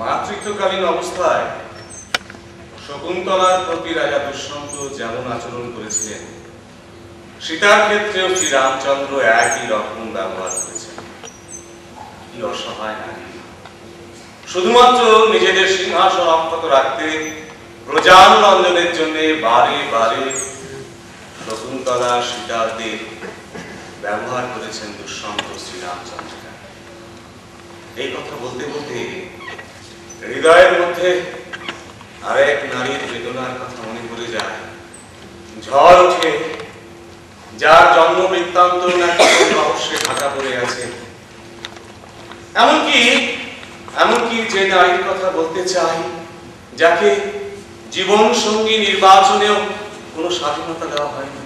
মাতৃত্বকালীন অবস্থায় শকুন্তলার প্রতি রাজা দুষ্যন্ত যেমন আচরণ করেছিলেন, সীতার ক্ষেত্রেও শ্রীরামচন্দ্র একই রকম ব্যবহার করেছেন। কি অসহায় নারী! শুধুমাত্র নিজেদের সিংহাসন অক্ষত রাখতে প্রজানরঞ্জনের জন্য বারে বারে শকুন্তলা সীতাদের ব্যবহার করেছেন দুষ্যন্ত শ্রীরামচন্দ্র। এই কথা বলতে বলতে হৃদয়ের মধ্যে আরেক নারীর বেদনার কথা মনে পড়ে যায়। ঝড় উঠে যার জন্ম বৃত্তান্ত নাকি রহস্যে ঢাকা পড়ে আছে, এমনকি যে নারীর কথা বলতে চাই, যাকে জীবন সঙ্গী নির্বাচনেও কোনো স্বাধীনতা দেওয়া হয়নি।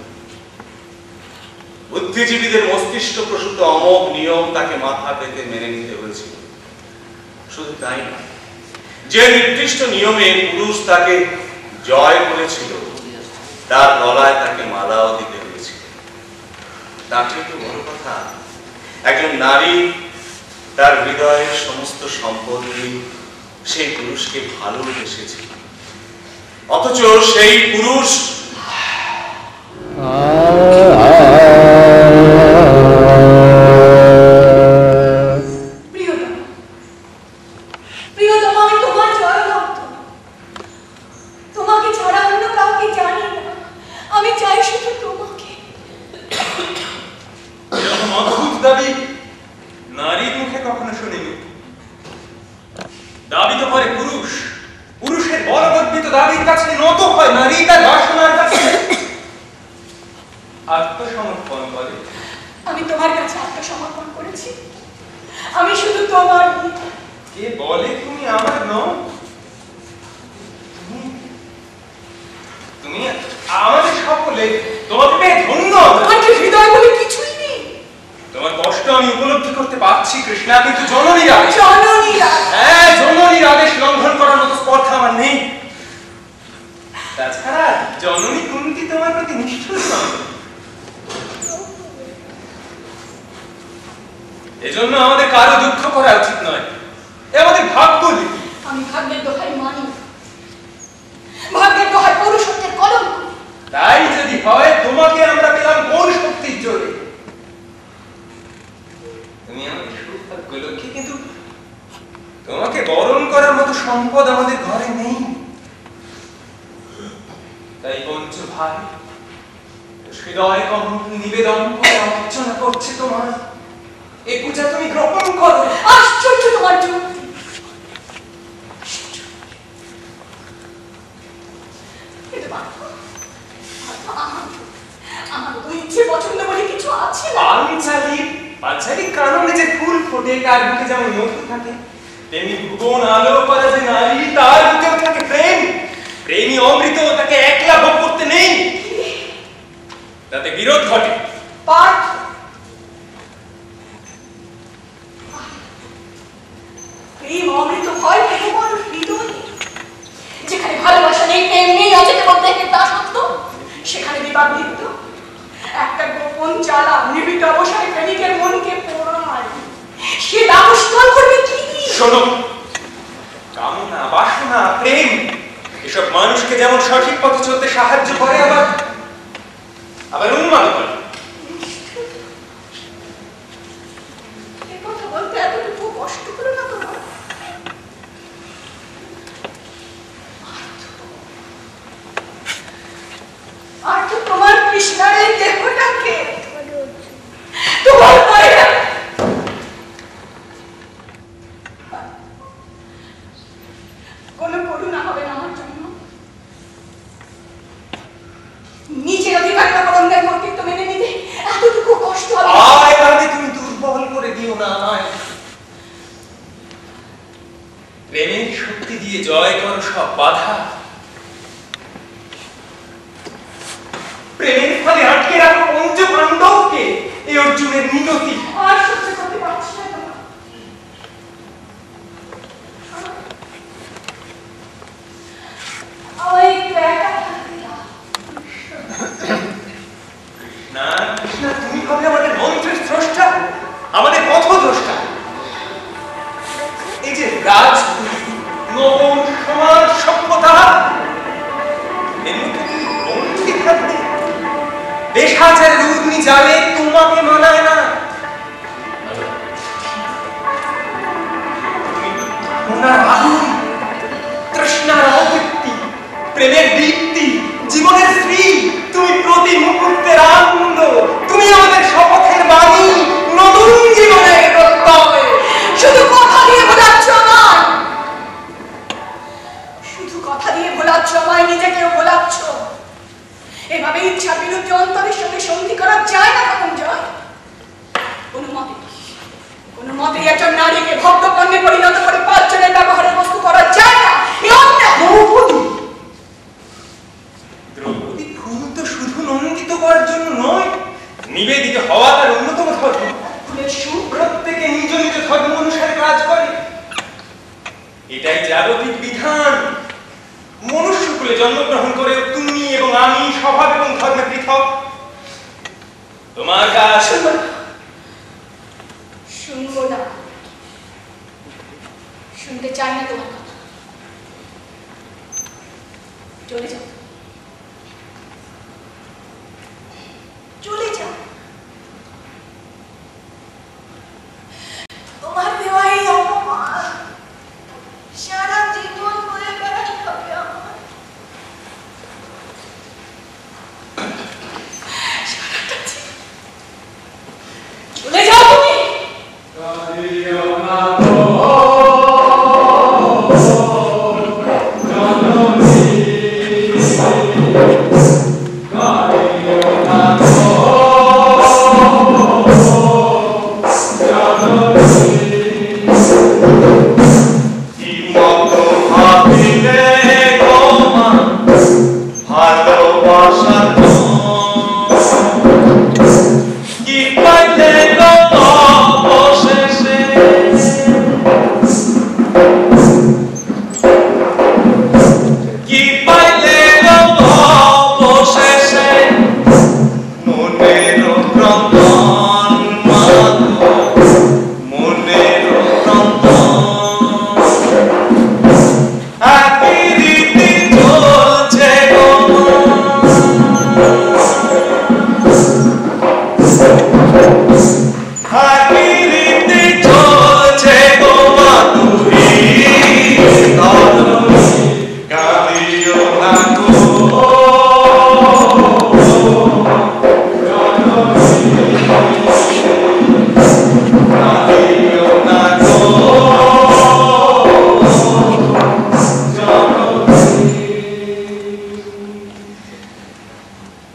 বুদ্ধিজীবীদের মস্তিষ্ক প্রসূত অমোঘ নিয়ম তাকে মাথা পেতে মেনে নিতে হয়েছিল। শুধু তাই না, যে নির্দিষ্ট নিয়মে পুরুষ তাকে জয় করেছিল, তার গলায় তাকে মালাও দিতে হয়েছিল। তার থেকে বড় কথা, একজন নারী তার হৃদয়ের সমস্ত সম্পদ নিয়ে সেই পুরুষকে ভালোবেসেছিল, অথচ সেই পুরুষ এজন্য আমাদের কারো দুঃখ করা উচিত নয়। আমাদের ভাগ্য লিখি। আমি ভাগ্যের দোহাই মানি, ভাগ্যের দোহাই পুরুষত্বের কলঙ্ক। তাই যদি হয়, তোমাকে আমরা পেলাম কোন শক্তির জোরে? তুমি আমাদের সৌভাগ্য লক্ষ্মী, কিন্তু তোমাকে বরণ করার মতো সম্পদ আমাদের ঘরে নেই। তাই পঞ্চ ভাই হৃদয় কমল নিবেদন করে অর্চনা করছে তোমার। এই পূজা তুমি গ্রহণ করো। আশ্চর্য তোমার যুক্তি! আমার তো ইচ্ছে পছন্দ বলে কিছু আছে না। পাঞ্চালিক কারণে যে ফুল ফোটে, তার বুকে যেমন মধু থাকে, তেমনি ভুবন আলো করা যে নারী, তার বুকেও থাকে প্রেম। প্রেমী অমৃত, তাকে একলা ভোগ করতে নেই, তাতে বিরোধ ঘটে। প্রেম অমৃত হয় তোমার হৃদয়ে। যেখানে ভালোবাসা নেই, প্রেম নেই, অচেতন মধ্যে তা সত্য, সেখানে বিবাদ লিপ্ত। একটা গোপন জ্বালা নিবিড় অবসায় প্রেমিকের মনকে পোড়ায়। সে দাবস্থল করবে কি? শোনো, কামনা, বাসনা, প্রেম এসব মানুষকে যেমন সঠিক পথে চলতে সাহায্য করে, আবার উন্মাদ করে। কথা বলতে এতটুকু কষ্ট করে না তোমার? আর তো তোমার কৃষ্ণার এই দেহটাকে তোমার মায়েরা কোনো করুণা হবে না আমার জন্য? নিজের অধিকার অন্যের কর্তৃত্ব মেনে নিতে এতটুকু কষ্ট হবে? তুমি দুর্বল করে দিও না আমায়। প্রেমের শক্তি দিয়ে জয় করো সব বাধা। প্রেমের ফলে আটকে রাখো পঞ্চ পাণ্ডবকে, এই অর্জুনের মিনতি। আর সহ্য করতে পারছি না তোমার। কৃষ্ণা, তুমি হবে আমাদের মন্ত্রের স্রষ্টা, আমাদের পথদ্রষ্টা। এই যে রাজপুরী তুমি জানে তোমাকে মানায় না। ওনার আগুন, তৃষ্ণার অবৃত্তি, প্রেমের দীপ্তি, জীবনের স্ত্রী, তুমি প্রতি মুহূর্তের আনন্দ, তুমি আমাদের শপথের বাণী, নতুন জীবনের প্রত্যয়। শুধু কথা দিয়ে ভোলাচ্ছ আমায়, শুধু কথা দিয়ে ভোলাচ্ছ আমায়, নিজেকেও ভোলাচ্ছ। এভাবে ইচ্ছার বিরুদ্ধে অন্তরের সঙ্গে সন্ধি করা যায় না তখন জয়। কোনো মতে একজন নারীকে ভক্ত কন্যে পরিণত করে পাঁচজনের ব্যবহারের বস্তু করা যায় না। দ্রৌপদী ফুল তো শুধু নন্দিত করার জন্য নয়, নিবেদিত হওয়া তার অন্যতম ধর্ম। প্রত্যেকে নিজ নিজ ধর্ম অনুসারে কাজ করে, এটাই জাগতিক বিধান। মনুষ্যকুলে জন্মগ্রহণ করে তুমি এবং আমি স্বভাব এবং ধর্মে পৃথক। তোমার কাজ শুনবো না, শুনতে চাই না তোমার কথা। চলে যাও, চলে যাও। তোমার দেওয়া এই অপমান সারা জীবন বয়ে বেড়াতে হবে আমার। চলে যাও তুমি।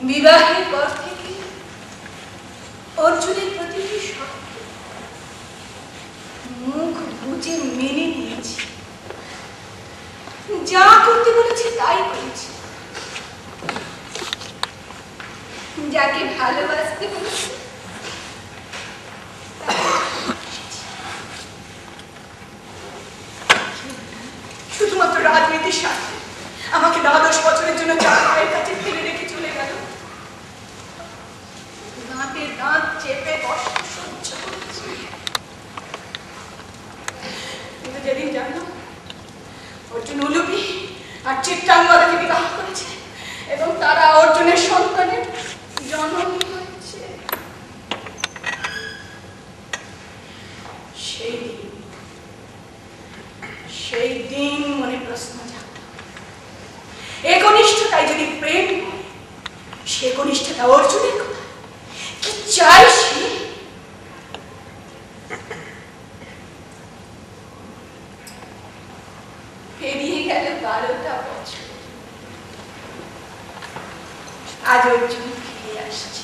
বিবাহের পর থেকে অর্জুনের প্রতিটি শব্দ মুখ বুঝে মেনে নিয়েছি। যা করতে বলেছে তাই করেছি। যাকে ভালোবাসতে বলেছে শুধুমাত্র রাজনীতির স্বার্থে আমাকে 10 বছরের জন্য চার মায়ের কাছে ফেলে রেখে চলে গেল। দাঁতে দাঁত চেপে কষ্ট সহ্য করছি। কিন্তু যেদিন জানলাম অর্জুন উলুপি আর চিত্রাঙ্গদাকে বিবাহ করেছে এবং তারা অর্জুনের সন্তানের জননী হয়েছে, সেই দিন মনে প্রশ্ন জাগল, একনিষ্ঠতায় যদি প্রেম সে একনিষ্ঠতা অর্জুনের কথা কি চাই সে? পেরিয়ে গেল 12টা বছর, আজ অর্জুন ফিরে আসছে।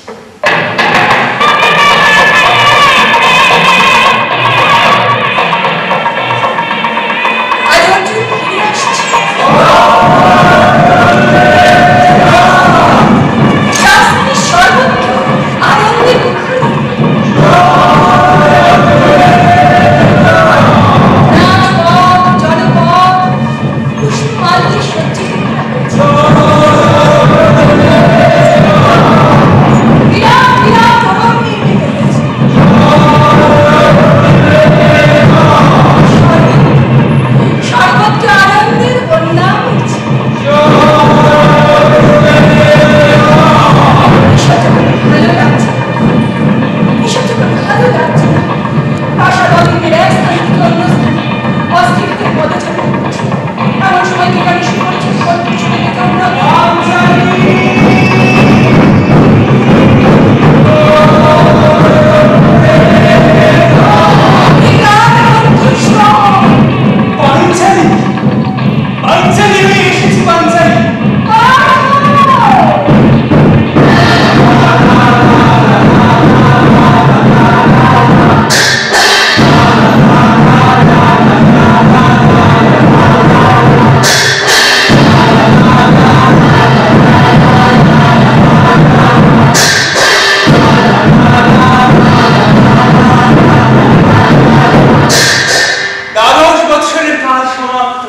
সমাপ্ত।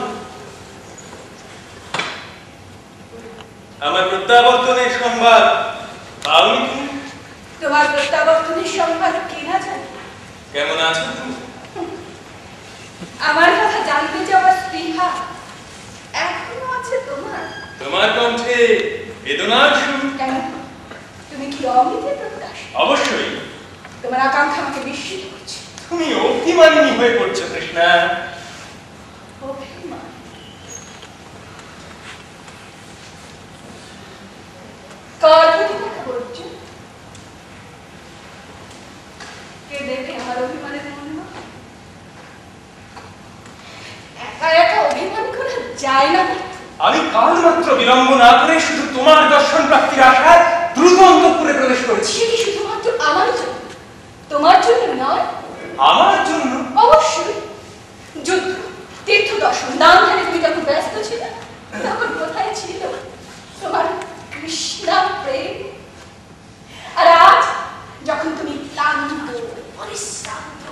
আমার প্রত্যাবর্তনের সংবাদ পাওনি তুমি? তোমার প্রত্যাবর্তনের সংবাদ কে না জানে? কেমন আছো তুমি? আমার কথা জানতে যাওয়ার স্পৃহা এখনো আছে তোমার? তোমার কণ্ঠে বেদনার সুর। কেন? তুমি কি অমিতে প্রত্যাশী? অবশ্যই। তোমার আকাঙ্ক্ষা আমাকে বিস্মিত করছে। তুমি অভিমানিনী হয়ে পড়ছো কৃষ্ণা। অভিমান? কার প্রতি কথা বলছো? কে দেখে আমার অভিমানের মহিমা? একা একা অভিমান করা যায় না। আমি কাল মাত্র বিলম্ব না করে শুধু তোমার দর্শন প্রাপ্তির আশায় দ্রুত অন্তঃপুরে প্রবেশ করেছি। সে কি শুধুমাত্র আমার জন্য? তোমার জন্য নয়? আমার জন্য? অবশ্যই। যুদ্ধ, তীর্থ দর্শন, দান ধ্যানে তুমি যখন ব্যস্ত ছিলে তখন কোথায় ছিল তোমার কৃষ্ণা প্রেম? আর আজ যখন তুমি ক্লান্ত, পরিশ্রান্ত,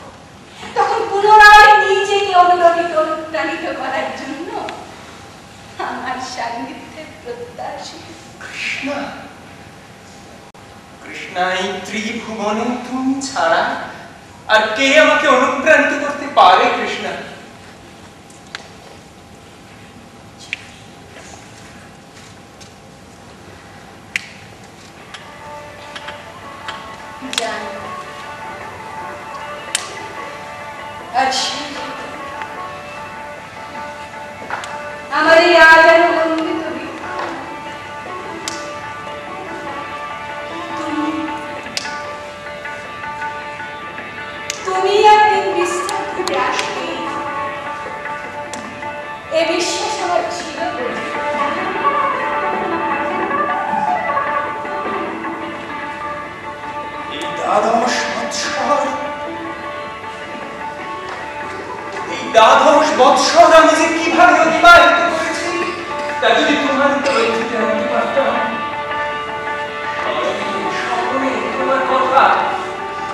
তখন পুনরায় নিজেকে অনুপ্রাণিত করার জন্য আমার সান্নিধ্যের প্রত্যাশী। কৃষ্ণা, কৃষ্ণা, এই ত্রিভুবনে তুমি ছাড়া আর কে আমাকে অনুপ্রাণিত করতে পারে? কৃষ্ণা, জানি। আর আমার এই আজ আনন্দিত তুমি একদিন বিশ্রাম করতে আসবে এ বিশ্বাস আমার ছিল। এই দ্বাদশ বৎসর, এই দ্বাদশ বৎসর আমি যে কিভাবে অতিবাহিত করেছি তা যদি তোমার উপলব্ধিতে আনতে পারতাম। স্বপ্নে তোমার কথা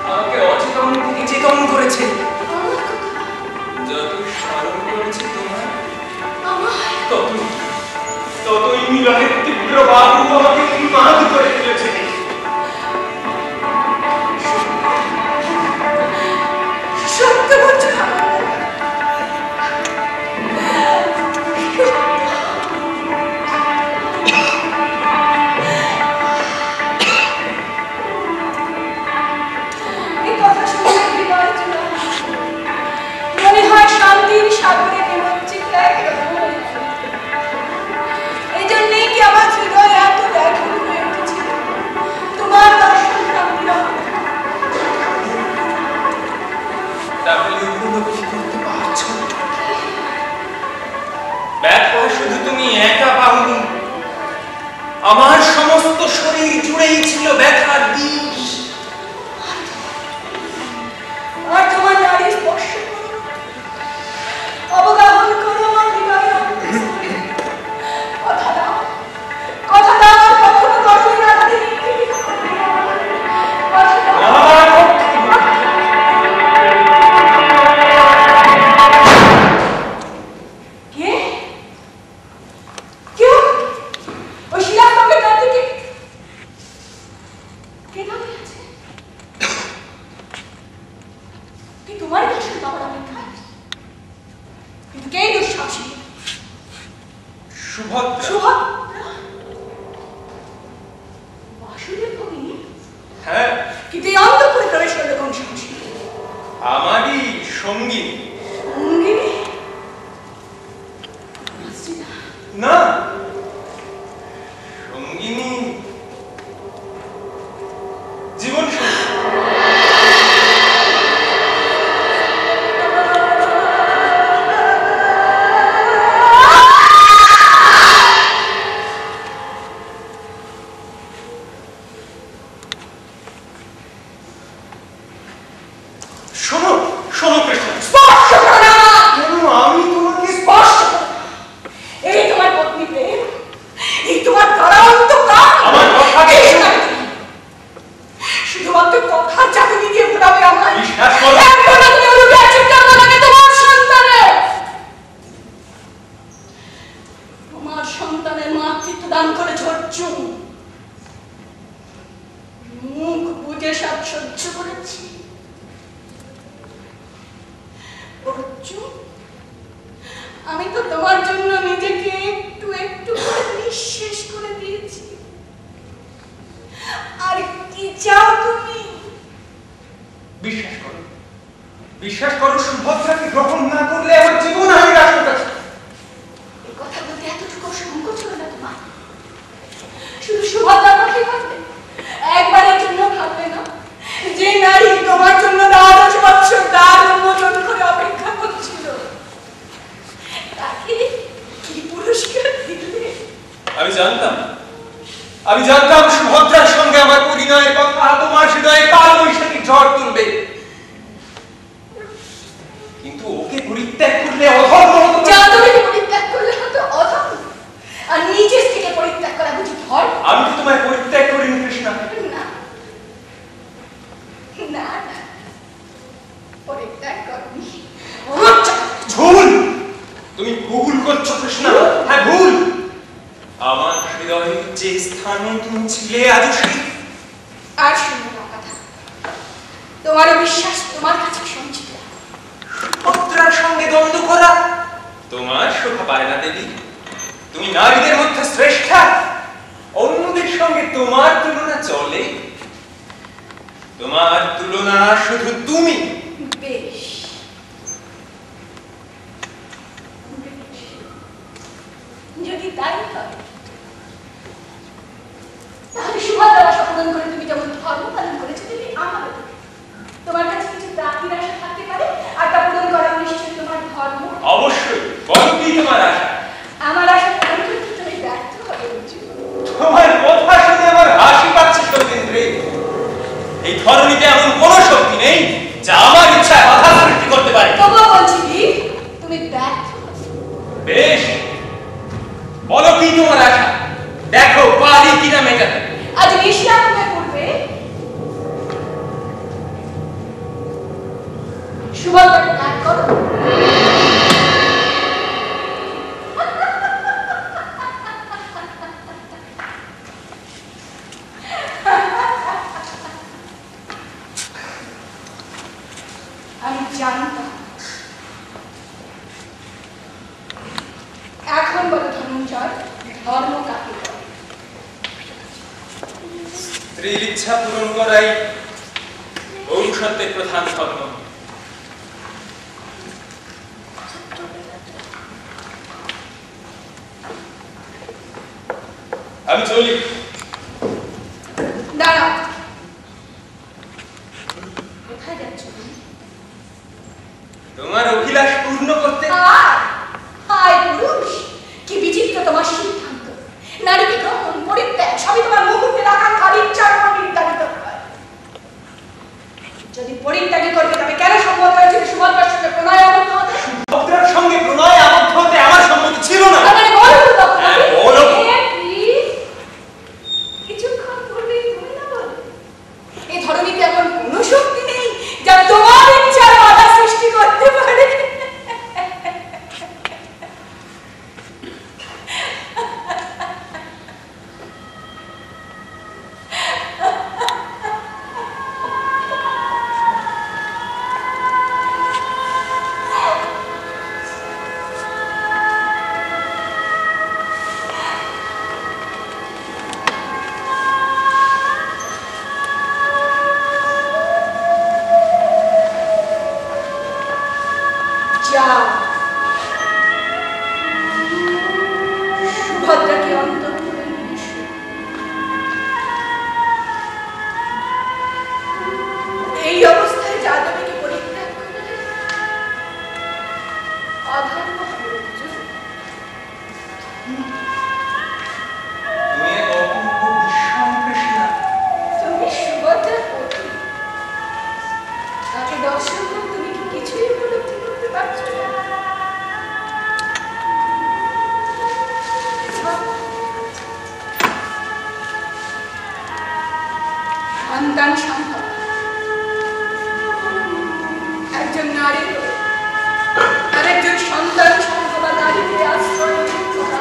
আমাকে অচেতন থেকে চেতন করেছে। যত স্মরণ করেছি তোমার, ততই মিলনের তীব্র বাহু আমাকে উন্মাদ করে ফেলেছে। সত্য বলছো? এই কথা শুনে হৃদয় জোড়া মনে হয় শান্তির সাগরে নিমজ্জিত এক রমণী। এই জন্যেই কি আমার হৃদয় এত ব্যাকুল হয়ে উঠেছিল তোমার দর্শন প্রাপ্তির অপেক্ষায়। তাহলে উপলব্ধি করতে পারছো? ব্যথা শুধু তুমি একা পাওনি, আমার সমস্ত শরীর জুড়েই ছিল ব্যথার বিষ। আর তোমার নারী স্পর্শ করো, অবগাহন করো আমার হৃদয়ে। কথা দাও, কথা দাও, আর কখনো কখনো রাতে নিক্ষেপিত করবে না। কথা দাও। কে? কেউ? ওই শিলাস্তম্ভের কাছ থেকে কে দাঁড়িয়ে আছে? কি তোমার দর্শন পাওয়ার অপেক্ষায়? কিন্তু কে দুঃসাহসী? সুভদ্রা। সুভদ্রা? বাসুদেব ভগিনী? হ্যাঁ, কিন্তু এই অন্তঃপুরে প্রবেশ করলে কোন সাহসী? আমারই সঙ্গিনী। সঙ্গিনী? না, সঙ্গিনী জীবন সঙ্গী। আমি তো তোমার জন্য নিজেকে একটু একটু করে নিঃশেষ করে দিয়েছি। আর কি চাও তুমি? বিশ্বাস করো সুভদ্রাকে গ্রহণ না করলে আমার জীবন আমি রাখতে পারি। এই কথা বলতে এতটুকু সংকোচ হলো না তোমার? শুধু সুভদ্রার কথাই ভাববে, একবারের জন্য ভাববে না যে নারী তোমার জন্য 10 বছর দ্বার উন্মোচন করে অপেক্ষা করছিল, তাকে কি পুরস্কার দিলে? আমি জানতাম সুভদ্রার সঙ্গে আমার পরিণয়ের কথা তোমার হৃদয়ে কাল বৈশাখী ঝড় তুলবে, কিন্তু ওকে পরিত্যাগ করলে অধর্ম হতো। যাদবকে পরিত্যাগ করলে হতো অধর্ম, আর নিজের থেকে পরিত্যাগ করা বুঝি ধর্ম? আমি তো তোমায় পরিত্যাগ করিনি কৃষ্ণা। না না না, পরিত্যাগ করনি। ভুল, তুমি ভুল করছো কৃষ্ণা। হ্যাঁ ভুল। আমার হৃদয়ে যে স্থানে তুমি ছিলে আজ সেই। আর শুনবো না কথা, তোমার বিশ্বাস তোমার কাছে সঞ্চিত। সুভদ্রার সঙ্গে দ্বন্দ্ব করা তোমার শোভা পায় না দেবী। তুমি নারীদের মধ্যে শ্রেষ্ঠা, অন্যদের সঙ্গে তোমার তুলনা চলে? তোমার তুলনা শুধু তুমি। বেশ, যদি তাই হয় তাহলে সুভদ্রার আশা পূরণ করে তুমি যেমন ধর্ম পালন করেছো তুমি আমারও। তোমার কাছে কিছু দাবির আশা থাকতে পারে, আর তা পূরণ করা নিশ্চয়ই তোমার ধর্ম। অবশ্যই, বলো কি তোমার আশা? আমার আশা পূরণ করতে তুমি ব্যর্থ হবে অর্জুন। তোমার কথা শুনে আমার হাসি পাচ্ছে সৌমেন্দ্রে। এই ধরনীতে এমন কোন শক্তি নেই যা আমার ইচ্ছায় বাধা সৃষ্টি করতে পারে। তবুও বলছি বীর, তুমি ব্যর্থ হবে। বেশ, বলো কি তোমার আশা? দেখো পারি কিনা মেটাতে। আজ নিশিরাতের পূর্বে সুভদ্রাকে ত্যাগ করো। আমি জানতাম। এখন বলো ধনঞ্জয়, ধর্ম কাকে বলে? স্ত্রীর ইচ্ছা পূরণ করাই ঔষধের প্রধান ধর্ম। আমি চলি। দাঁড়াও, কোথায় যাচ্ছ তুমি? তোমার অভিলাষ পূর্ণ করতে। হায় পুরুষ, কি বিচিত্র তোমার সিদ্ধান্ত! নারীকে গ্রহণ পরিত্যাগ সবই তোমার মুহূর্তে আকাঙ্ক্ষার ইচ্ছার উপর নির্ধারিত হয়। যদি পরিত্যাগী করবে তবে কেন সম্মত হয়েছিল সুভদ্রার সঙ্গে প্রণয় আবদ্ধ হতে? সুভদ্রার সঙ্গে প্রণয় আবদ্ধ হতে আমার সম্মতি ছিল না। তাহলে বলো তো তখন। হ্যাঁ, বলো। কিছুক্ষণ পূর্বেই তুমি না বলো এই ধরনীতে এমন কোনো শক্তি নেই যা তোমার ইচ্ছার বাধা সৃষ্টি করতে পারে। যাও, সুভদ্রাকে অন্তঃপুরে নিয়ে এসো। এই অবস্থায় যাদবকে পরিত্যাগ করলে অধর্ম হবে অর্জুন। তুমি এক অপূর্ব বিস্ময় কৃষ্ণা। তুমি সুভদ্রার পত্নী, তাকে দর্শন করে তুমি কি কিছুই উপলব্ধি করতে পারছো না? সন্তান সম্ভব একজন নারী আর একজন সন্তান সম্ভবা নারীকে আশ্রয় করা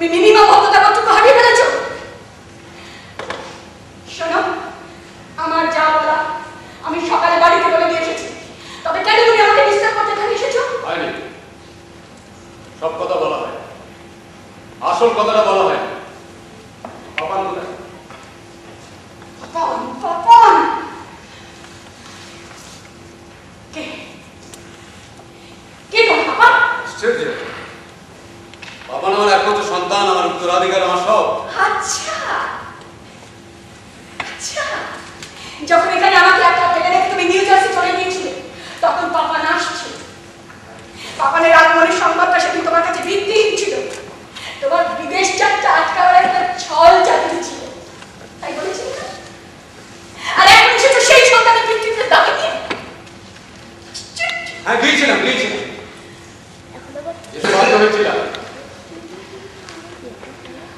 তুমি মিনিমাম ভদ্রতাটুকু হারিয়ে ফেলেছো। শোনো, আমার যা বলা আমি সকালে বাড়িতে বলে দিয়ে এসেছি, তবে কেন তুমি আমাকে ডিস্টার্ব করতে এখানে এসেছো? হয়নি, সব কথা বলা হয়, আসল কথাটা বলা হয়। পাপান কোথায়? পাপন, পাপন কে কে তোমার পাপা? আশ্চর্য, পাপান আমার একমাত্র সন্তান, আমার উত্তরাধিকার, আমার সব। আচ্ছা আচ্ছা, যখন এখানে আমাকে একটা ফেলে রেখে তুমি নিউ জার্সি চলে গিয়েছিলে, তখন পাপান আসছে। পাপানের আগমনের সংবাদটা সেদিন তোমার কাছে ভিত্তিহীন ছিল। তোমার বিদেশ যাত্রা আটকাবার একটা ছল চাকরি ছিল, তাই বলেছিল না? আর এখন এসেছো সেই সন্তানের ভিত্তিতে দাবি নিয়ে। হ্যাঁ, গিয়েছিলাম গিয়েছিলাম, এসে বাধ্য হয়েছিলাম।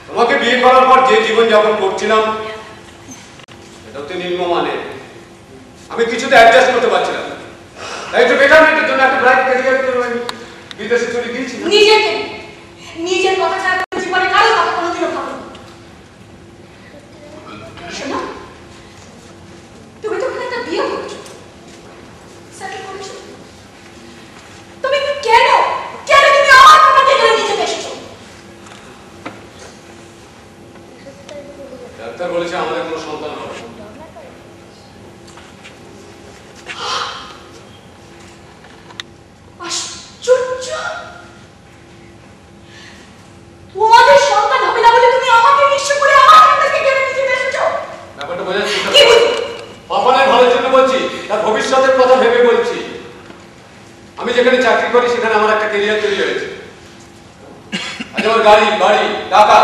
তোমাকে বিয়ে করার পর যে জীবন যাপন করছিলাম এটা হচ্ছে নিম্নমানে, আমি কিছুতে অ্যাডজাস্ট করতে পারছিলাম না। তাই একটু বেটারমেন্টের জন্য, একটা ব্রাইট ক্যারিয়ারের জন্য আমি বিদেশে চলে গিয়েছিলাম। নিজেকে, নিজের কথা ছাড়া জীবনে কারো কথা কোনোদিনও ভাবো। শোনো, তুমি তো একটা বিয়ে করছো, সেটেল করেছো, তুমি কেন কেন তুমি আমার কথাকে এখানে নিজেকে এসেছো? ডাক্তার বলেছে আমাদের কোনো সন্তান হবে না। আশ্চর্য, তোমাদের সন্তান হবে না বলে তুমি আমাকে নিঃস্ব করে আমার সন্তানকে কেন নিজেকে এসেছো? ব্যাপারটা বোঝার চেষ্টা কি করো। বুঝি? পাপানের ভালোর জন্য বলছি, তার ভবিষ্যতের কথা ভেবে বলছি। আমি যেখানে চাকরি করি সেখানে আমার একটা ক্যারিয়ার তৈরি হয়েছে। আজ আমার গাড়ি, বাড়ি, টাকা,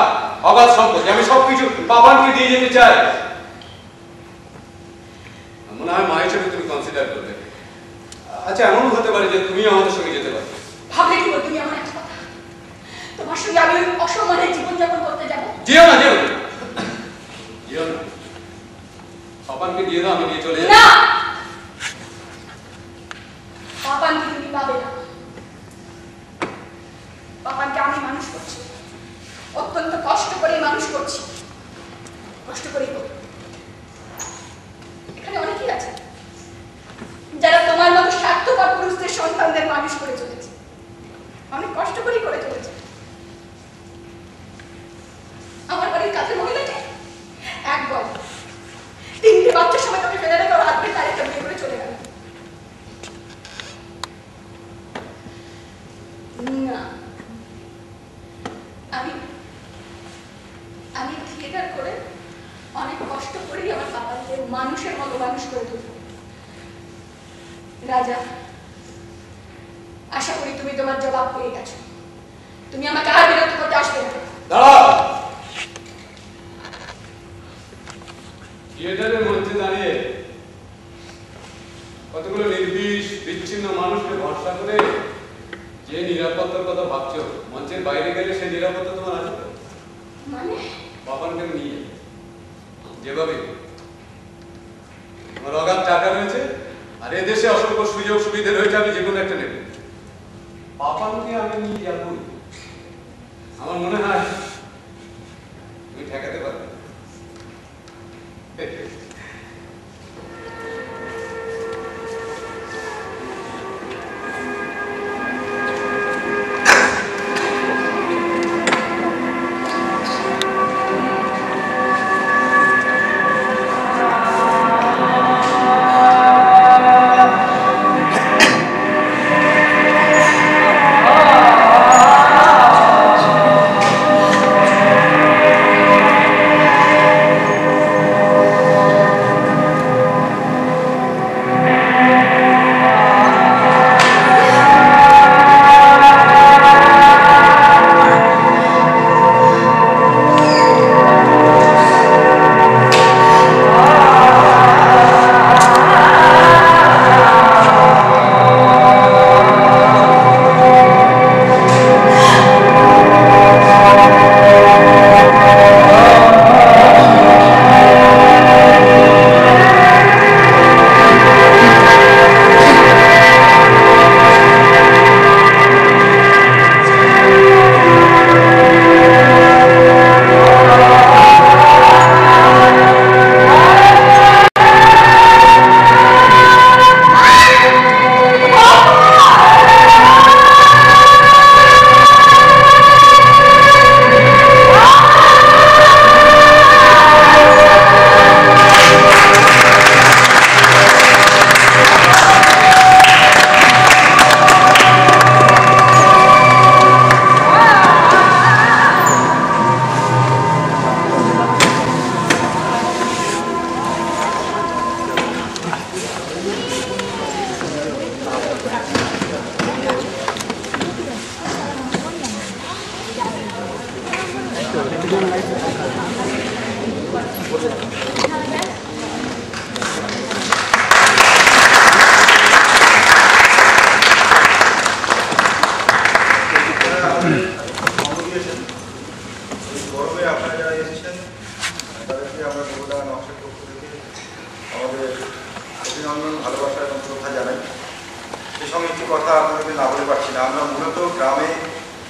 অগাধ সম্পত্তি, আমি সবকিছু পাপানকে দিয়ে যেতে চাই। মনে হয় মা হিসেবে তুমি কনসিডার করবে। আচ্ছা, এমন হতে পারে যে তুমি আমাদের সঙ্গে যেতে পারবে। ভাবলে কি তুমি আমার একটা কথা, তোমার সঙ্গে আমি ওই অসম্মানের জীবনযাপন করতে যাবো? যেও না, যেও না, যেও না। পাপানকে দিয়ে দাও, আমি নিয়ে চলে যাবো। না, পাপানকে তুমি পাবে না। পাপানকে আমি মানুষ করছি, অত্যন্ত কষ্ট করে মানুষ করছি, কষ্ট করেই করি। এখানে অনেকেই আছে যারা তোমার মতো স্বার্থপর পুরুষদের সন্তানদের মানুষ করে চলেছে, অনেক কষ্ট করেই করে চলেছে। আমার বাড়ির কাছে মহিলাটি একবার 3টে বাচ্চার সময় তাকে ফেলে রেখে রাত বেলা একটা বিয়ে করে চলে গেল। না, আমি থিয়েটার করে অনেক কষ্ট করেই আমার বাবাকে মানুষের মতো মানুষ করে তুলব। রাজা, আশা করি তুমি তোমার জবাব পেয়ে গেছো। তুমি আমাকে আর বিরক্ত করতে আসবে না। দাঁড়াও। থিয়েটারের মধ্যে দাঁড়িয়ে কতগুলো নির্বিষ বিচ্ছিন্ন মানুষকে ভরসা করে যে নিরাপত্তার কথা ভাবছো, মঞ্চের বাইরে গেলে সেই নিরাপত্তা তোমার আছে তো? মানে পাপানকে নিয়ে যেভাবে আমার অগাধ টাকা রয়েছে আর এদেশে অসংখ্য সুযোগ সুবিধা রয়েছে, আমি যে কোনো একটা নেব। পাপানকে আমি নিয়ে যাবো, আমার মনে হয় তুমি ঠেকাতে পারবে। গরমে আপনারা যারা এসেছেন তাদেরকে আমরা দেবদান নকশার পক্ষ থেকে আমাদের অভিনন্দন, ভালোবাসা এবং শ্রদ্ধা জানাই। সে সঙ্গে একটি কথা আপনাদেরকে না বলে পারছি না, আমরা মূলত গ্রামে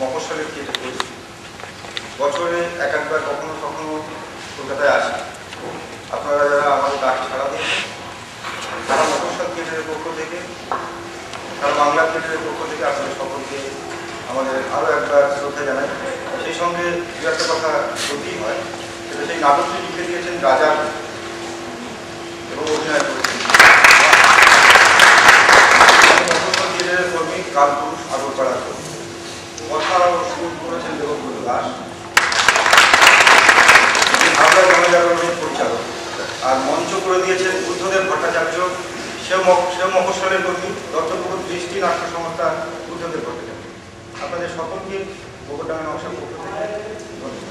মফস্বলের থিয়েটার করছি। বছরে এক একবার কখনো কখনো কলকাতায় আসি। আপনারা যারা আমাদের ডাকে সাড়া দিয়েছেন তারা মফস্বল থিয়েটারের পক্ষ থেকে, তারা বাংলা থিয়েটারের পক্ষ থেকে আপনাদের সকলকে আমাদের আরও একবার শ্রদ্ধা জানাই। সেই সঙ্গে দু একটা কথা বলতেই হয়, সেটা সেই নাটকটি লিখে দিয়েছেন রাজা এবং অভিনয় করেছেন থিয়েটারের কর্মী কালপুরুষ আগরপাড়ার কর্মী। কথা সুর করেছেন দেবব্রত দাস, হাবড়া জনজাগরণের পরিচালক, আর মঞ্চ করে দিয়েছেন বুদ্ধদেব ভট্টাচার্য, সেও মফস্বলের কর্মী, দত্তপুকুর দৃষ্টি নাট্য সংস্থা বুদ্ধদেব ভট্টাচার্য। আপনাদের সকলকে গোবরডাঙ্গা নকশার পক্ষ থেকে ধন্যবাদ।